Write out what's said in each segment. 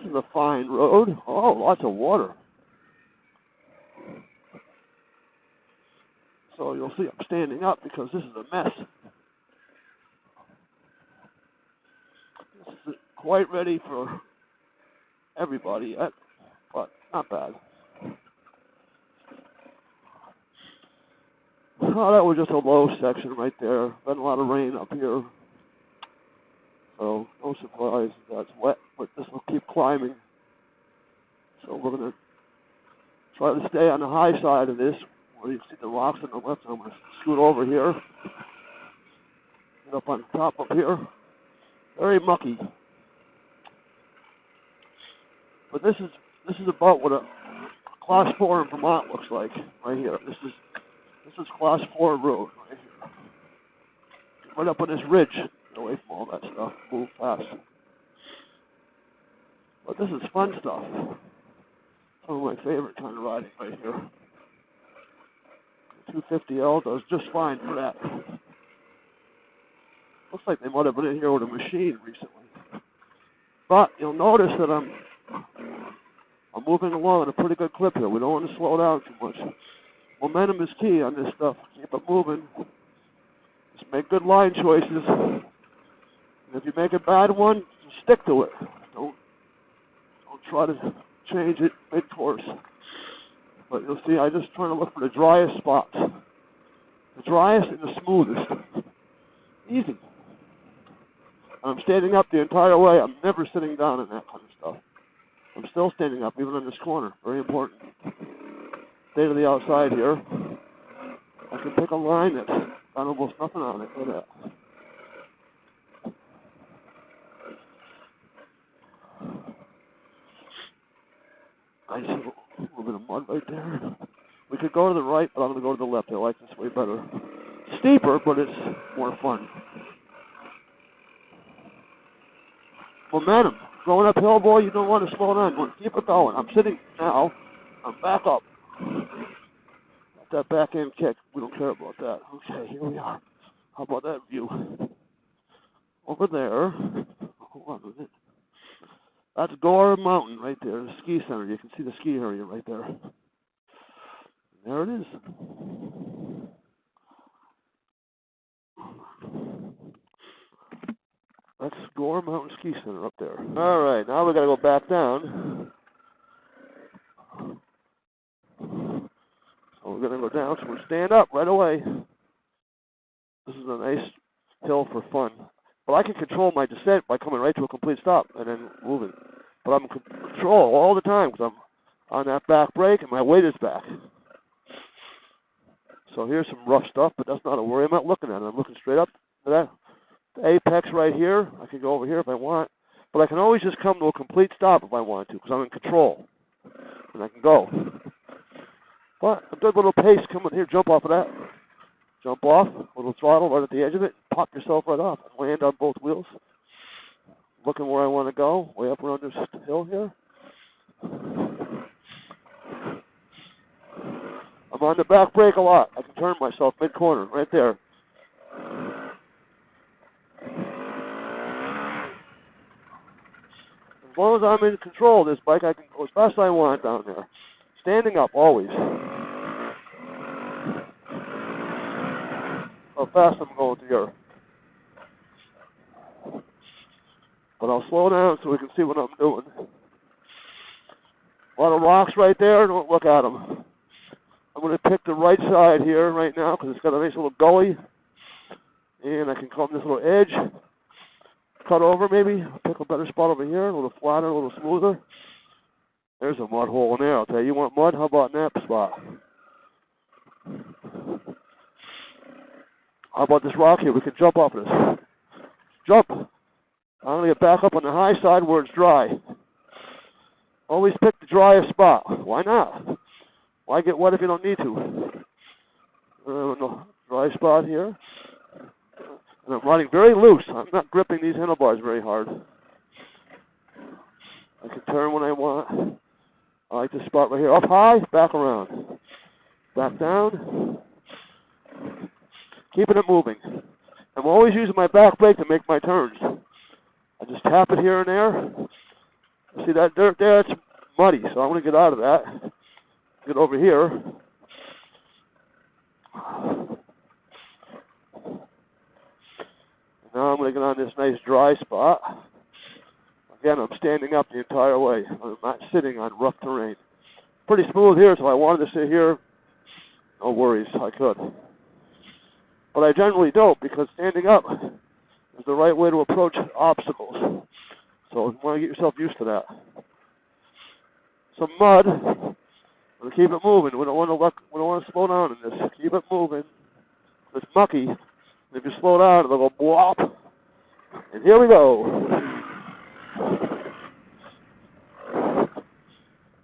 is a fine road. Oh, lots of water. So you'll see I'm standing up because this is a mess. This isn't quite ready for everybody yet, but not bad. Oh, that was just a low section right there. Been a lot of rain up here. So no surprise that's wet, but this will keep climbing. So we're going to try to stay on the high side of this, where you see the rocks on the left. I'm going to scoot over here, get up on top up here. Very mucky. But this is about what a Class 4 in Vermont looks like right here. This is Class 4 road right here. Right up on this ridge. Get away from all that stuff. Move fast. But this is fun stuff. Some of my favorite kind of riding right here. The 250L does just fine for that. Looks like they might have been in here with a machine recently. But you'll notice that I'm moving along at a pretty good clip here. We don't want to slow down too much. Momentum is key on this stuff. Keep it moving. Just make good line choices. And if you make a bad one, just stick to it. Don't try to change it mid-course. But you'll see, I'm just trying to look for the driest spots. The driest and the smoothest. Easy. I'm standing up the entire way. I'm never sitting down in that kind of stuff. I'm still standing up, even in this corner. Very important. Stay to the outside here. I can pick a line that's got almost nothing on it. Look at that. I see a little bit of mud right there. We could go to the right, but I'm going to go to the left. I like this way better. Steeper, but it's more fun. Momentum. Going uphill, boy, you don't want to slow down. You want to keep it going. I'm sitting now. I'm back up. That back end kick, we don't care about that. Okay, here we are. How about that view? Over there. Hold on a minute. That's Gore Mountain right there, the ski center. You can see the ski area right there. There it is. That's Gore Mountain Ski Center up there. All right, now we got to go back down. So we're going to go down, so we'll stand up right away. This is a nice hill for fun. But I can control my descent by coming right to a complete stop and then moving. But I'm in control all the time because I'm on that back brake and my weight is back. So here's some rough stuff, but that's not a worry. I'm not looking at it. I'm looking straight up to that. The apex right here. I can go over here if I want. But I can always just come to a complete stop if I want to because I'm in control. And I can go. But a good little pace coming here. Jump off of that. Jump off. Little throttle right at the edge of it. Pop yourself right off. And land on both wheels. Looking where I want to go. Way up around this hill here. I'm on the back brake a lot. I can turn myself mid-corner right there. As long as I'm in control of this bike, I can go as fast as I want down there. Standing up, always. How fast I'm going through here. But I'll slow down so we can see what I'm doing. A lot of rocks right there. Don't look at them. I'm going to pick the right side here right now because it's got a nice little gully. And I can come this little edge. Cut over maybe. I'll pick a better spot over here. A little flatter, a little smoother. There's a mud hole in there. I'll tell you, you want mud? How about in that spot? How about this rock here? We can jump off of this. Jump. I'm going to get back up on the high side where it's dry. Always pick the driest spot. Why not? Why get wet if you don't need to? No dry spot here. And I'm riding very loose. I'm not gripping these handlebars very hard. I can turn when I want. I like this spot right here. Up high, back around. Back down. Keeping it moving. I'm always using my back brake to make my turns. I just tap it here and there. See that dirt there? It's muddy, so I'm going to get out of that. Get over here. Now I'm going to get on this nice dry spot. Again, I'm standing up the entire way. I'm not sitting on rough terrain. Pretty smooth here, so if I wanted to sit here, no worries, I could. But I generally don't, because standing up is the right way to approach obstacles. So you want to get yourself used to that. Some mud. We'll keep it moving. We don't want to slow down in this. Keep it moving. It's mucky. If you slow down, it'll go blop. And here we go.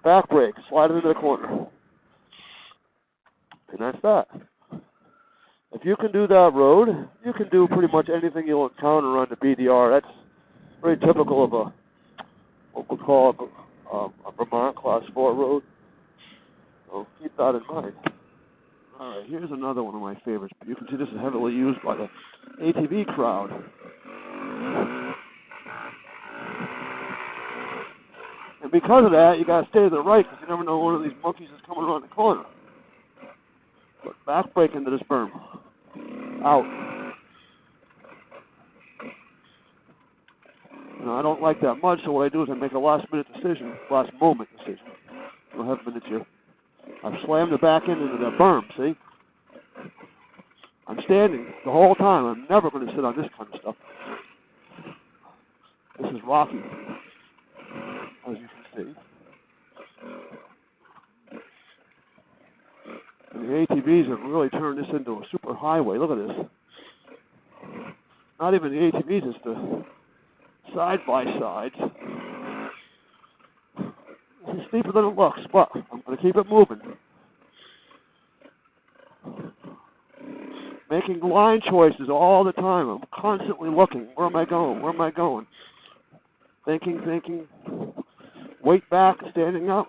Back brake, slide it into the corner. And that's that. If you can do that road, you can do pretty much anything you'll encounter on the BDR. That's very typical of what we call a Vermont Class 4 road. So keep that in mind. All right, here's another one of my favorites. You can see this is heavily used by the ATV crowd. And because of that, you got to stay to the right, because you never know one of these monkeys is coming around the corner. But back brake into this berm. Out. I don't like that much, so what I do is I make a last moment decision. I don't have minutes here. I've slammed the back end into that berm, see? I'm standing the whole time. I'm never going to sit on this kind of stuff. This is rocky, as you can see. And the ATVs have really turned this into a super highway. Look at this. Not even the ATVs, it's the side-by-sides. This is steeper than it looks, but I'm going to keep it moving. Making line choices all the time. I'm constantly looking. Where am I going? Where am I going? Thinking. Weight back, standing up.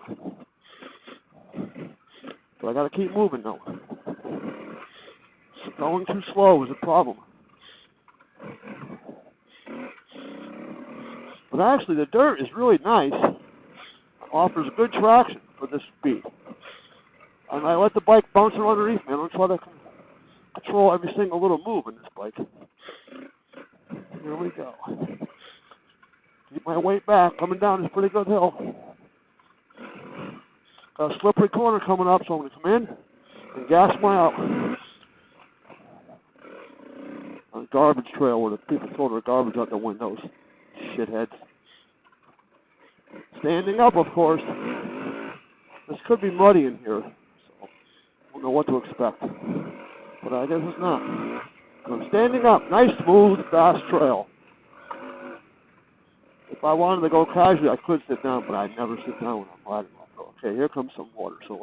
But I got to keep moving, though. Going too slow is a problem. But actually, the dirt is really nice. Offers good traction for this speed. And I let the bike bounce around underneath me. I don't try to control every single little move in this bike. Here we go. Keep my weight back. Coming down this pretty good hill. Got a slippery corner coming up, so I'm going to come in and gas my out. On a garbage trail where the people throw their garbage out the windows. Shitheads. Standing up, of course. This could be muddy in here, so I don't know what to expect. But I guess it's not. I'm standing up. Nice, smooth, fast trail. If I wanted to go casually, I could sit down, but I never sit down when I'm riding off-road. Okay, here comes some water. So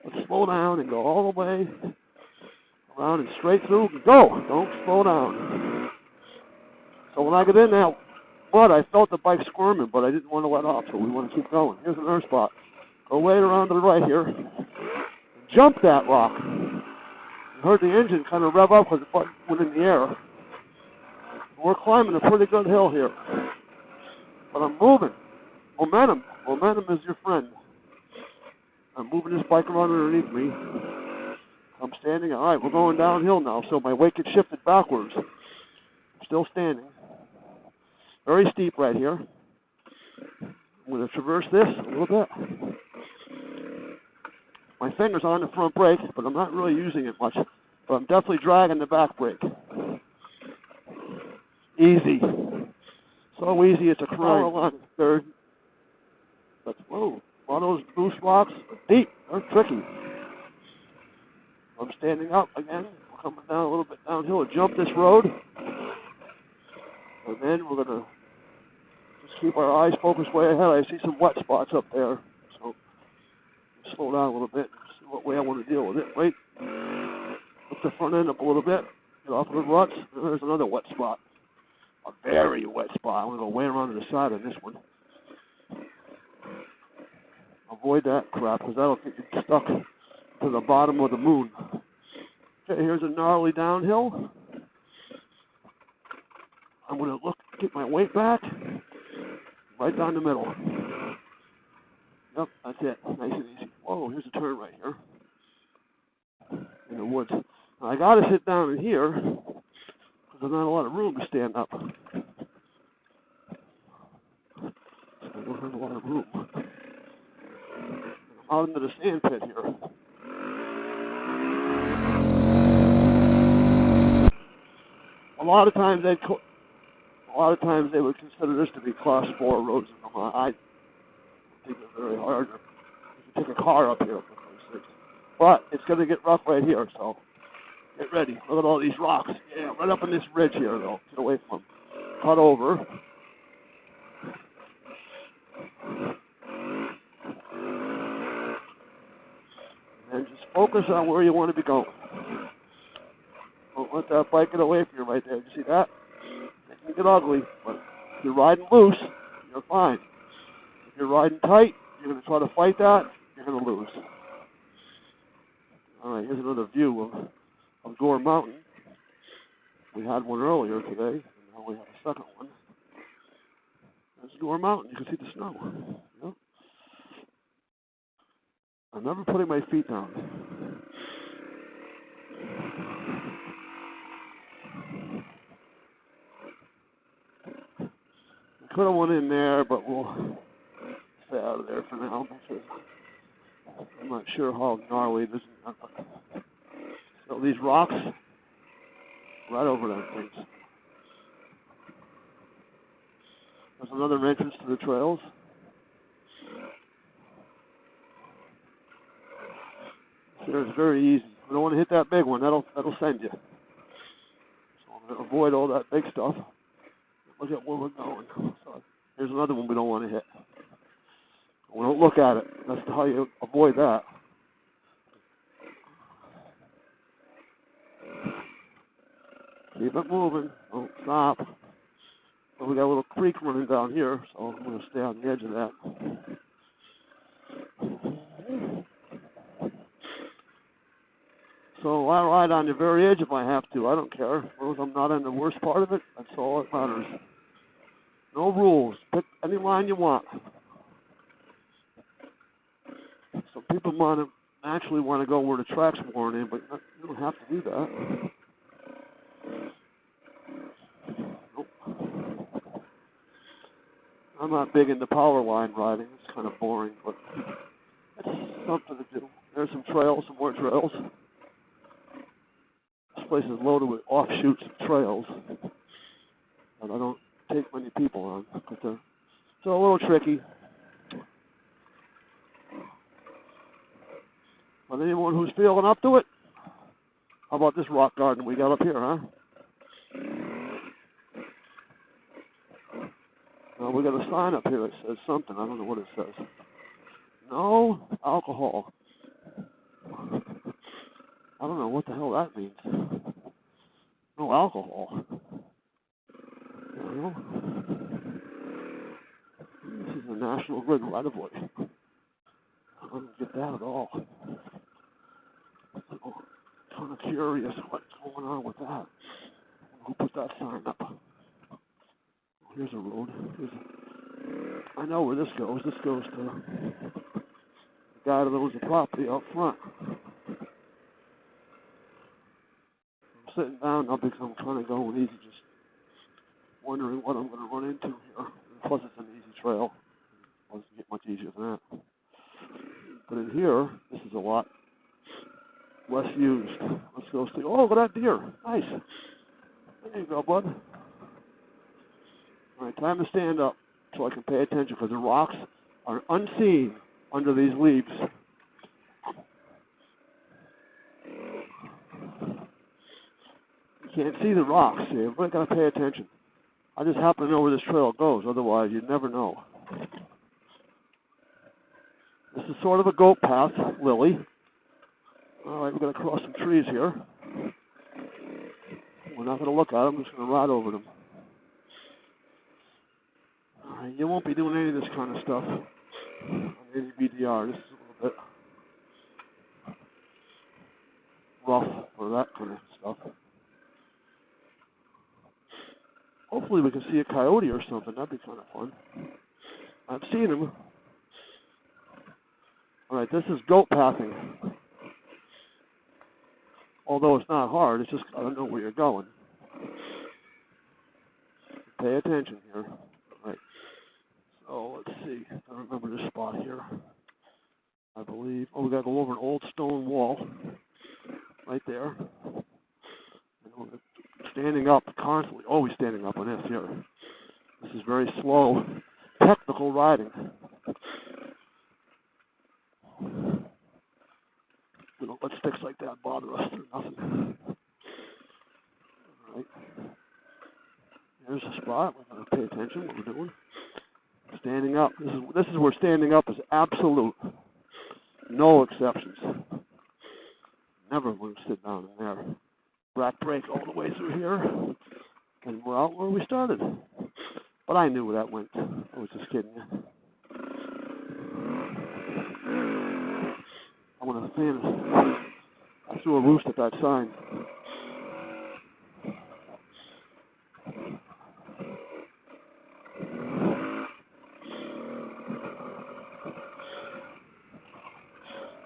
let's slow down and go all the way around and straight through. Go! Don't slow down. So when I get in that mud, I felt the bike squirming, but I didn't want to let off, so we want to keep going. Here's another spot. Go way around to the right here. Jump that rock. I heard the engine kind of rev up because the bike went in the air. We're climbing a pretty good hill here. But I'm moving. Momentum. Momentum is your friend. I'm moving this bike around underneath me. I'm standing. All right, we're going downhill now, so my weight gets shifted backwards. Still standing. Very steep right here. I'm going to traverse this a little bit. My finger's on the front brake, but I'm not really using it much. But I'm definitely dragging the back brake. Easy. So easy, it's a crime. On third. But, whoa, a lot of those loose rocks are deep. They're tricky. I'm standing up again, coming down a little bit downhill to jump this road. And then we're going to just keep our eyes focused way ahead. I see some wet spots up there. So slow down a little bit, see what way I want to deal with it. Wait. Lift the front end up a little bit. Get off of the ruts. And there's another wet spot. A very wet spot. I'm going to go way around to the side on this one. Avoid that crap, because that'll get you stuck to the bottom of the moon. Okay, here's a gnarly downhill. I'm going to get my weight back. right down the middle. Yep, that's it. Nice and easy. Whoa, here's a turn right here in the woods. Now, I got to sit down in here because there's not a lot of room to stand up. I don't have a lot of room. I'm out into the sand pit here. A lot of times they would consider this to be class 4 roads. I think they're very hard. You can take a car up here, but it's going to get rough right here. So get ready. Look at all these rocks. Yeah, right up in this ridge here, though. Get away from them. Cut over. And just focus on where you want to be going. Don't let that bike get away from you right there. You see that? It can get ugly, but if you're riding loose, you're fine. If you're riding tight, you're going to try to fight that, you're going to lose. All right, here's another view of Gore Mountain. We had one earlier today, and now we have a second one. There's Gore Mountain. You can see the snow. Yep. I'm never putting my feet down. I could have went in there, but we'll stay out of there for now because I'm not sure how gnarly this is. So these rocks, right over them things. There's another entrance to the trails. Here it's very easy. We don't want to hit that big one. That'll send you. So I'm going to avoid all that big stuff. Look at where we're going. So here's another one we don't want to hit. We don't look at it. That's how you avoid that. Keep it moving. Don't stop. So we got a little creek running down here, so I'm going to stay on the edge of that. So I ride on the very edge if I have to. I don't care. As long as I'm not in the worst part of it, that's all that matters. No rules. Pick any line you want. Some people naturally want to go where the track's worn in, but you don't have to do that. Nope. I'm not big into power line riding. It's kind of boring, but it's something to do. There's some trails, some more trails. This place is loaded with offshoots of trails that I don't take many people on, but they're a little tricky. But anyone who's feeling up to it, how about this rock garden we got up here, huh? Now we got a sign up here that says something. I don't know what it says. No alcohol. I don't know what the hell that means. No alcohol. Well, this is a National Grid right-of-way. I don't get that at all. I'm kind of curious what's going on with that. Who put that sign up? Here's a road. I know where this goes. This goes to the guy that owns the property out front. I'm sitting down now because I'm kind of going easy, just wondering what I'm going to run into here. And plus, it's an easy trail. It doesn't get much easier than that. But in here, this is a lot less used. Let's go see. Oh, look at that deer. Nice. There you go, bud. All right, time to stand up so I can pay attention because the rocks are unseen under these leaves. You can't see the rocks. So you've got to pay attention. I just happen to know where this trail goes. Otherwise, you'd never know. This is sort of a goat path, Lily. All right, we're going to cross some trees here. We're not going to look at them. We're just going to ride over them. All right, you won't be doing any of this kind of stuff on any VDR. This is a little bit rough for that kind of stuff. Hopefully we can see a coyote or something. That'd be kind of fun. I've seen them. All right, this is goat pathing. Although it's not hard, it's just I don't know where you're going. Pay attention here. All right. So let's see. I remember this spot here. I believe. Oh, we got to go over an old stone wall. Right there. Standing up constantly. Always standing up on this here. This is very slow, technical riding. We don't let sticks like that bother us or nothing. All right. Here's a spot. We're going to pay attention what we're doing. Standing up. This is where standing up is absolute. No exceptions. Never want to sit down in there. Back brake all the way through here. And we're out where we started. But I knew where that went. I was just kidding you. I'm going to fan it. I threw a roost at that sign.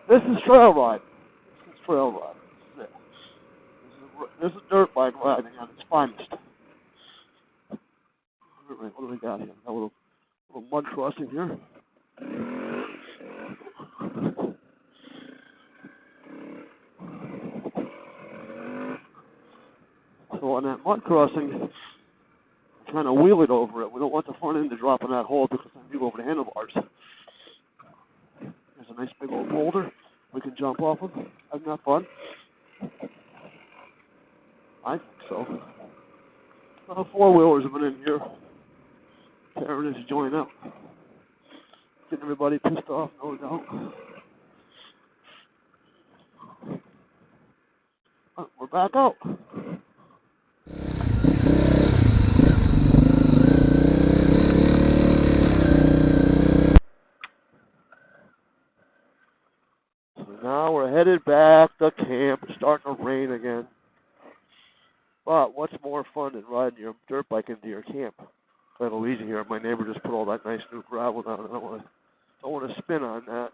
This is trail ride. This is trail ride. This is dirt bike riding at its finest. All right, what do we got here? Got a little mud crossing here. So on that mud crossing, I'm trying to wheel it over it. We don't want the front end to drop in that hole because then you go over the handlebars. There's a nice big old boulder we can jump off of. Isn't that fun? I think so. Four-wheelers have been in here tearing this joint up. Getting everybody pissed off, no doubt. We're back out. So now we're headed back to camp. It's starting to rain again. But what's more fun than riding your dirt bike into your camp? A little easy here. My neighbor just put all that nice new gravel down. I don't want to spin on that.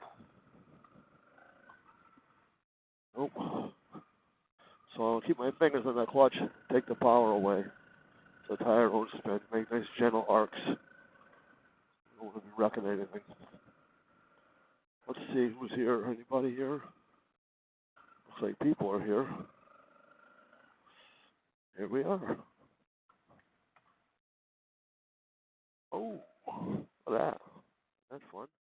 Nope. So I'll keep my fingers on the clutch, take the power away. So the tire won't spin. Make nice gentle arcs. I don't want to be wrecking anything. Let's see who's here. Anybody here? Looks like people are here. Here we are. Oh, look at that. That's fun.